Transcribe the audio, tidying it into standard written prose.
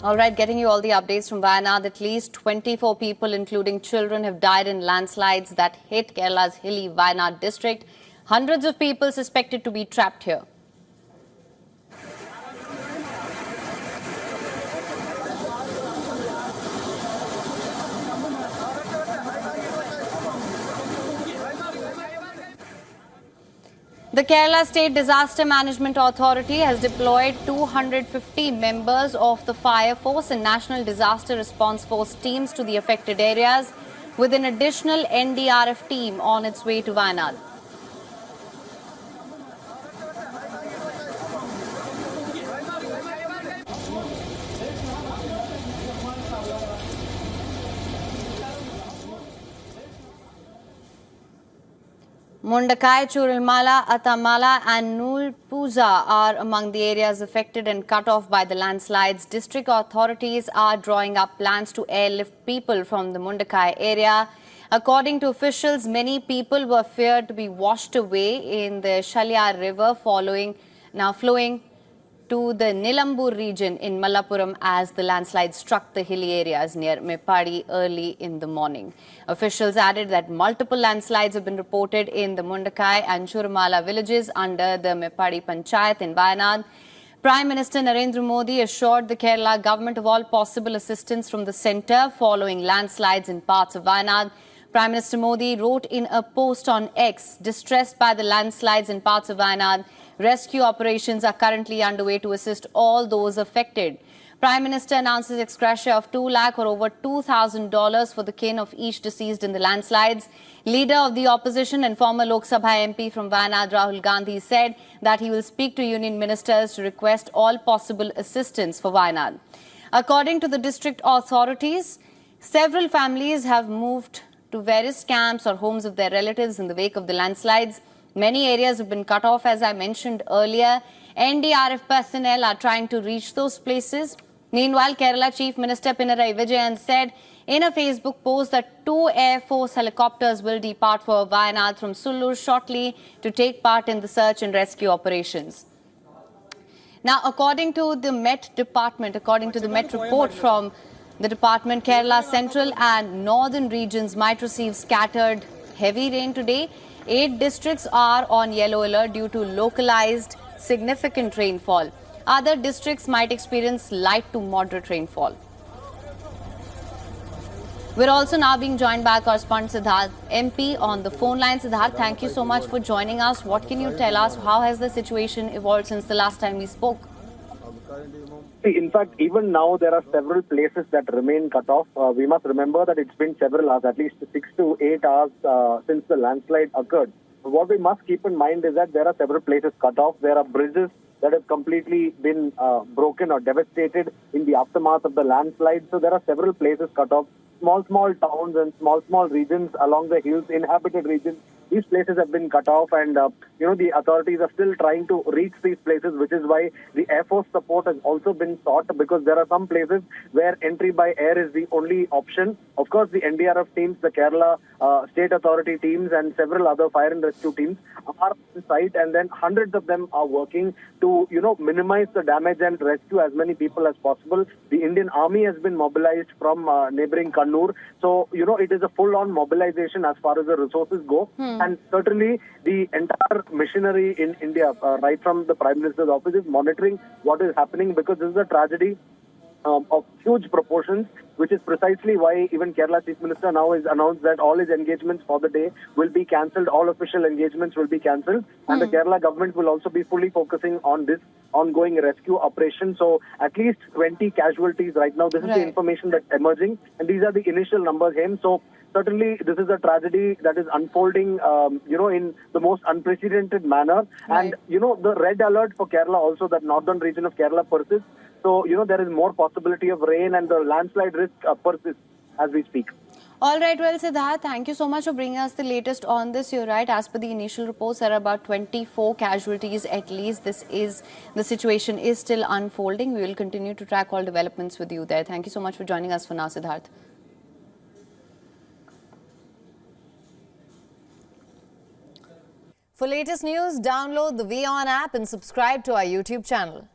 All right, getting you all the updates from Wayanad. At least 24 people, including children, have died in landslides that hit Kerala's hilly Wayanad district. Hundreds of people suspected to be trapped here. The Kerala State Disaster Management Authority has deployed 250 members of the Fire Force and National Disaster Response Force teams to the affected areas, with an additional NDRF team on its way to Wayanad. Mundakai, Churalmala, Atamala and Nulpuza are among the areas affected and cut off by the landslides. District authorities are drawing up plans to airlift people from the Mundakai area. According to officials, many people were feared to be washed away in the Shalya River flowing to the Nilambur region in Malappuram as the landslide struck the hilly areas near Meppadi early in the morning. Officials added that multiple landslides have been reported in the Mundakai and Churumala villages under the Meppadi Panchayat in Wayanad. Prime Minister Narendra Modi assured the Kerala government of all possible assistance from the centre following landslides in parts of Wayanad. Prime Minister Modi wrote in a post on X, distressed by the landslides in parts of Wayanad, rescue operations are currently underway to assist all those affected. Prime Minister announces ex gratia of 2 lakh or over $2,000 for the kin of each deceased in the landslides. Leader of the opposition and former Lok Sabha MP from Wayanad, Rahul Gandhi, said that he will speak to union ministers to request all possible assistance for Wayanad. According to the district authorities, several families have moved to various camps or homes of their relatives in the wake of the landslides. Many areas have been cut off, as I mentioned earlier. NDRF personnel are trying to reach those places. Meanwhile, Kerala Chief Minister Pinarayi Vijayan said in a Facebook post that 2 Air Force helicopters will depart for Wayanad from Sullur shortly to take part in the search and rescue operations. Now, according to the Met report from the department, Kerala central and northern regions might receive scattered heavy rain today. 8 districts are on yellow alert due to localized significant rainfall. Other districts might experience light to moderate rainfall. We're also now being joined by correspondent Siddharth MP on the phone line. Siddharth, thank you so much for joining us. What can you tell us? How has the situation evolved since the last time we spoke? In fact, even now there are several places that remain cut off. We must remember that it's been several hours, at least 6 to 8 hours since the landslide occurred. What we must keep in mind is that there are several places cut off. There are bridges that have completely been broken or devastated in the aftermath of the landslide. So there are several places cut off. Small towns and small regions along the hills, inhabited regions. These places have been cut off, and the authorities are still trying to reach these places, which is why the Air Force support has also been sought, because there are some places where entry by air is the only option. Of course, the NDRF teams, the Kerala State Authority teams and several other fire and rescue teams are on site, and then hundreds of them are working to minimize the damage and rescue as many people as possible. The Indian Army has been mobilized from neighboring Kannur. So, it is a full-on mobilization as far as the resources go. And certainly the entire machinery in India, right from the Prime Minister's office, is monitoring what is happening, because this is a tragedy of huge proportions, which is precisely why even Kerala Chief Minister now has announced that all his engagements for the day will be cancelled. All official engagements will be cancelled. And the Kerala government will also be fully focusing on this ongoing rescue operation. So at least 20 casualties right now. This is the information that's emerging. And these are the initial numbers, Hem. So certainly this is a tragedy that is unfolding, in the most unprecedented manner. And, the red alert for Kerala also, that northern region of Kerala persists. So, there is more possibility of rain, and the landslide risk persists as we speak. All right, well, Siddharth, thank you so much for bringing us the latest on this. You're right. As per the initial reports, there are about 24 casualties at least. The situation is still unfolding. We will continue to track all developments with you there. Thank you so much for joining us for now, Siddharth. For latest news, download the WION app and subscribe to our YouTube channel.